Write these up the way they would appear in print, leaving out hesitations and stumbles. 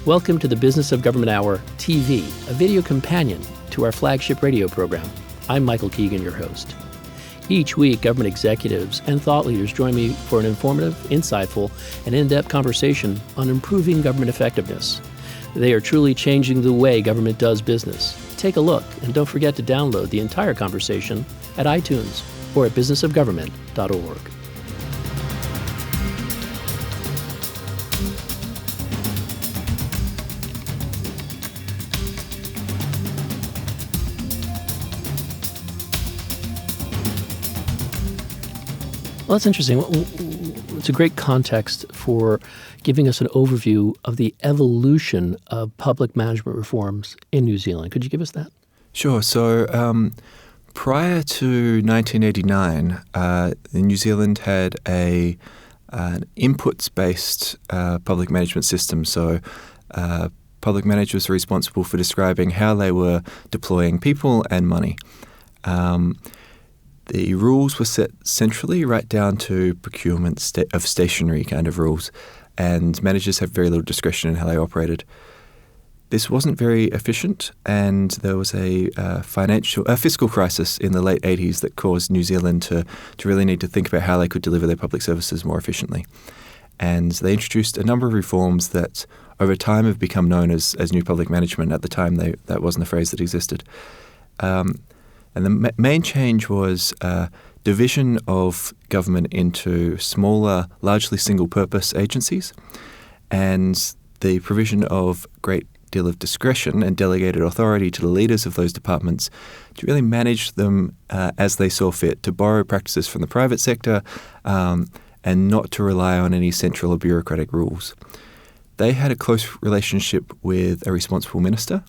Welcome to the Business of Government Hour TV, a video companion to our flagship radio program. I'm Michael Keegan, your host. Each week, government executives and thought leaders join me for an informative, insightful, and in-depth conversation on improving government effectiveness. They are truly changing the way government does business. Take a look, and don't forget to download the entire conversation at iTunes or at businessofgovernment.org. Well, that's interesting. It's a great context for giving us an overview of the evolution of public management reforms in New Zealand. Could you give us that? Sure. So prior to 1989, New Zealand had an inputs-based public management system. So public managers were responsible for describing how they were deploying people and money. The rules were set centrally right down to procurement of stationary kind of rules, and managers had very little discretion in how they operated. This wasn't very efficient, and there was a fiscal crisis in the late 80s that caused New Zealand to really need to think about how they could deliver their public services more efficiently. And they introduced a number of reforms that over time have become known as new public management. At the time, that wasn't a phrase that existed. And the main change was division of government into smaller, largely single-purpose agencies, and the provision of great deal of discretion and delegated authority to the leaders of those departments to really manage them as they saw fit, to borrow practices from the private sector and not to rely on any central or bureaucratic rules. They had a close relationship with a responsible minister,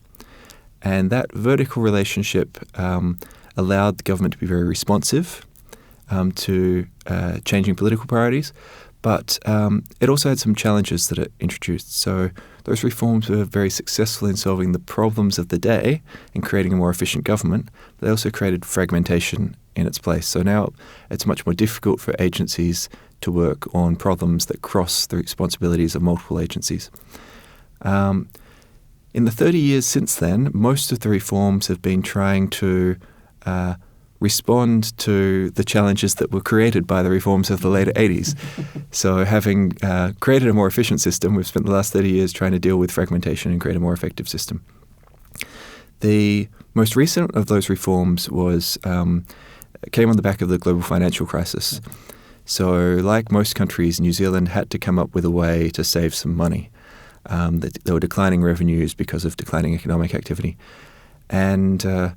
and that vertical relationship allowed the government to be very responsive to changing political priorities, but it also had some challenges that it introduced. So those reforms were very successful in solving the problems of the day and creating a more efficient government, but they also created fragmentation in its place. So now it's much more difficult for agencies to work on problems that cross the responsibilities of multiple agencies. In the 30 years since then, most of the reforms have been trying to respond to the challenges that were created by the reforms of the later 80s. So having created a more efficient system, we've spent the last 30 years trying to deal with fragmentation and create a more effective system. The most recent of those reforms came on the back of the global financial crisis. So like most countries, New Zealand had to come up with a way to save some money. There were declining revenues because of declining economic activity. And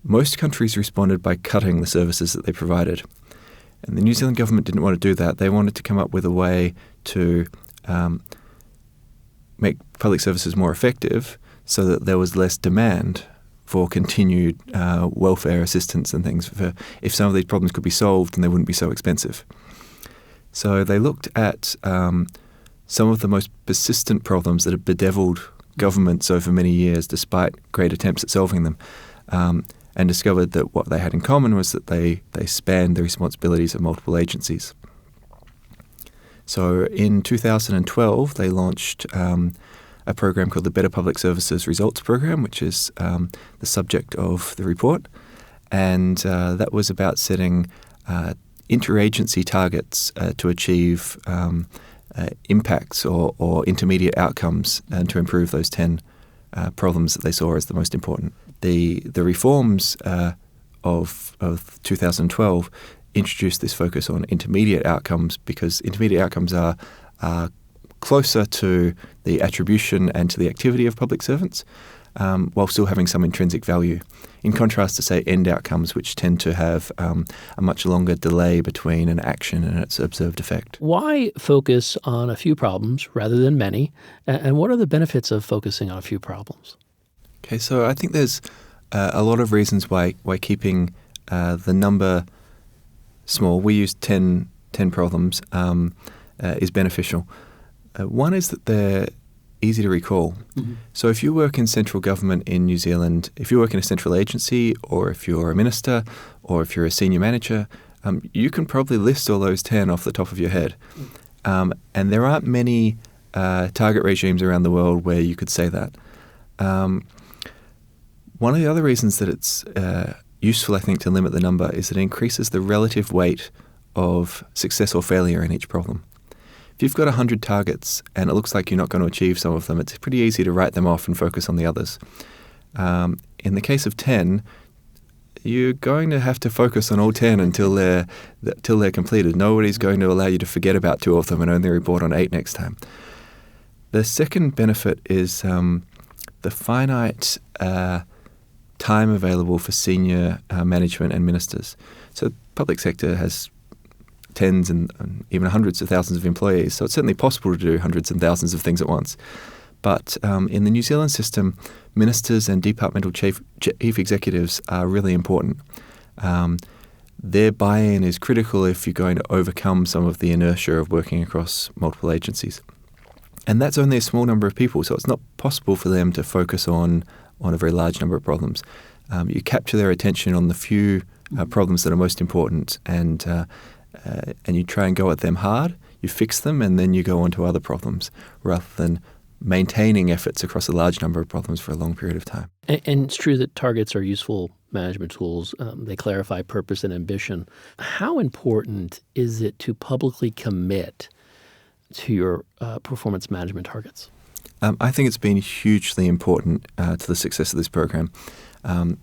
most countries responded by cutting the services that they provided. And the New Zealand government didn't want to do that. They wanted to come up with a way to make public services more effective so that there was less demand for continued welfare assistance and things. If some of these problems could be solved, then they wouldn't be so expensive. So they looked at some of the most persistent problems that have bedeviled governments over many years despite great attempts at solving them, and discovered that what they had in common was that they spanned the responsibilities of multiple agencies. So in 2012, they launched a program called the Better Public Services Results Program, which is the subject of the report, and that was about setting interagency targets to achieve impacts or intermediate outcomes and to improve those 10 problems that they saw as the most important. The reforms of 2012 introduced this focus on intermediate outcomes because intermediate outcomes are closer to the attribution and to the activity of public servants while still having some intrinsic value, in contrast to, say, end outcomes, which tend to have a much longer delay between an action and its observed effect. Why focus on a few problems rather than many, and what are the benefits of focusing on a few problems? Okay, so I think there's a lot of reasons why keeping the number small, we use 10 problems, is beneficial. One is that they're easy to recall. Mm-hmm. So if you work in central government in New Zealand, if you work in a central agency, or if you're a minister, or if you're a senior manager, you can probably list all those 10 off the top of your head. And there aren't many target regimes around the world where you could say that. One of the other reasons that it's useful, I think, to limit the number is that it increases the relative weight of success or failure in each problem. If you've got 100 targets and it looks like you're not going to achieve some of them, it's pretty easy to write them off and focus on the others. In the case of 10, you're going to have to focus on all 10 until they're completed. Nobody's going to allow you to forget about 2 of them and only report on 8 next time. The second benefit is the finite time available for senior management and ministers. So the public sector has tens and even hundreds of thousands of employees, so it's certainly possible to do hundreds and thousands of things at once. But in the New Zealand system, ministers and departmental chief executives are really important. Their buy-in is critical if you're going to overcome some of the inertia of working across multiple agencies. And that's only a small number of people, so it's not possible for them to focus on a very large number of problems. You capture their attention on the few problems that are most important, and you try and go at them hard, you fix them, and then you go on to other problems, rather than maintaining efforts across a large number of problems for a long period of time. And it's true that targets are useful management tools. They clarify purpose and ambition. How important is it to publicly commit to your performance management targets? I think it's been hugely important to the success of this program,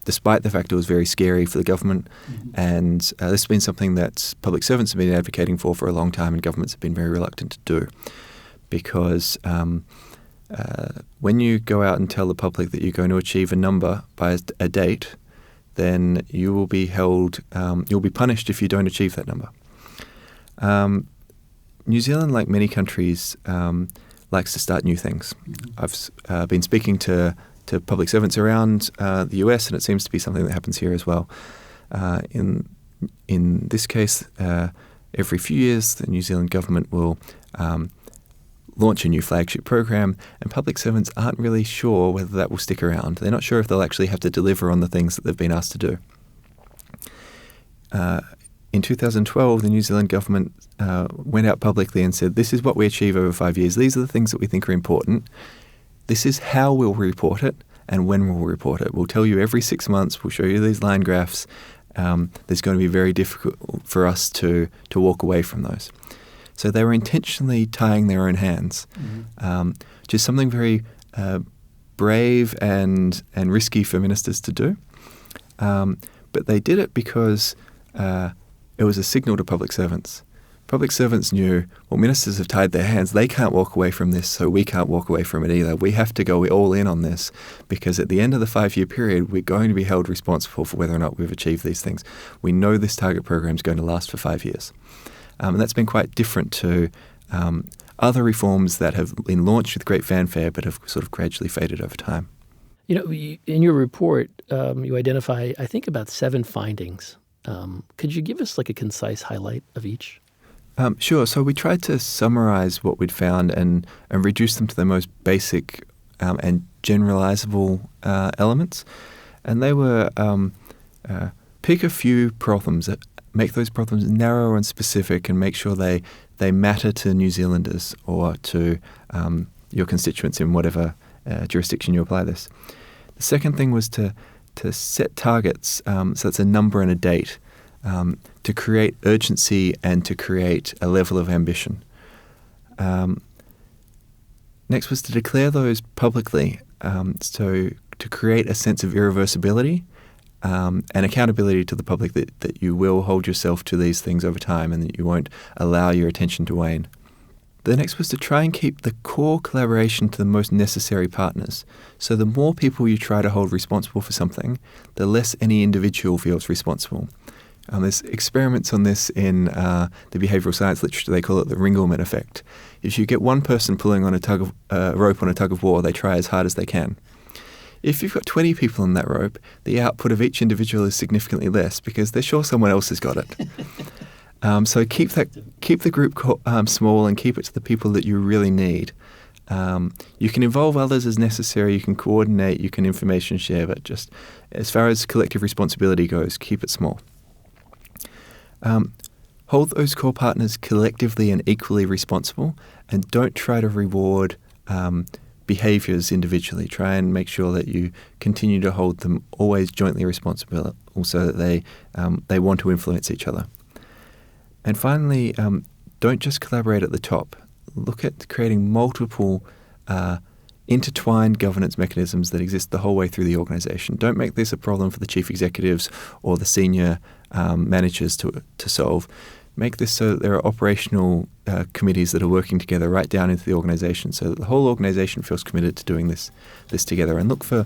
despite the fact it was very scary for the government. And this has been something that public servants have been advocating for a long time, and governments have been very reluctant to do. Because when you go out and tell the public that you're going to achieve a number by a date, then you will be held, you'll be punished if you don't achieve that number. New Zealand, like many countries, likes to start new things. I've been speaking to public servants around the US, and it seems to be something that happens here as well. In this case, every few years, the New Zealand government will launch a new flagship program, and public servants aren't really sure whether that will stick around. They're not sure if they'll actually have to deliver on the things that they've been asked to do. In 2012, the New Zealand government went out publicly and said, this is what we achieve over 5 years. These are the things that we think are important. This is how we'll report it and when we'll report it. We'll tell you every 6 months. We'll show you these line graphs. There's going to be very difficult for us to walk away from those. So they were intentionally tying their own hands, which is something very brave and risky for ministers to do. But they did it because it was a signal to public servants. Public servants knew, well, ministers have tied their hands. They can't walk away from this, so we can't walk away from it either. We have to go all in on this, because at the end of the 5-year period, we're going to be held responsible for whether or not we've achieved these things. We know this target program is going to last for 5 years. And that's been quite different to other reforms that have been launched with great fanfare but have sort of gradually faded over time. You know, in your report, you identify, I think, about 7 findings. Could you give us like a concise highlight of each? Sure. So we tried to summarize what we'd found and reduce them to the most basic and generalizable elements. And they were pick a few problems, make those problems narrow and specific, and make sure they matter to New Zealanders or to your constituents in whatever jurisdiction you apply this. The second thing was to set targets, so it's a number and a date, to create urgency and to create a level of ambition. Next was to declare those publicly, so to create a sense of irreversibility and accountability to the public that you will hold yourself to these things over time and that you won't allow your attention to wane. The next was to try and keep the core collaboration to the most necessary partners. So the more people you try to hold responsible for something, the less any individual feels responsible. There's experiments on this in the behavioral science literature. They call it the Ringelmann Effect. If you get one person pulling on a rope on a tug of war, they try as hard as they can. If you've got 20 people on that rope, the output of each individual is significantly less because they're sure someone else has got it. So keep the group small and keep it to the people that you really need. You can involve others as necessary. You can coordinate. You can information share. But just as far as collective responsibility goes, keep it small. Hold those core partners collectively and equally responsible, and don't try to reward behaviours individually. Try and make sure that you continue to hold them always jointly responsible, also that they want to influence each other. And finally, don't just collaborate at the top. Look at creating multiple intertwined governance mechanisms that exist the whole way through the organisation. Don't make this a problem for the chief executives or the senior managers to solve. Make this so that there are operational committees that are working together right down into the organisation, so that the whole organisation feels committed to doing this together. And look for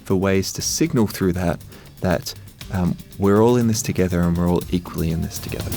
ways to signal through that we're all in this together and we're all equally in this together.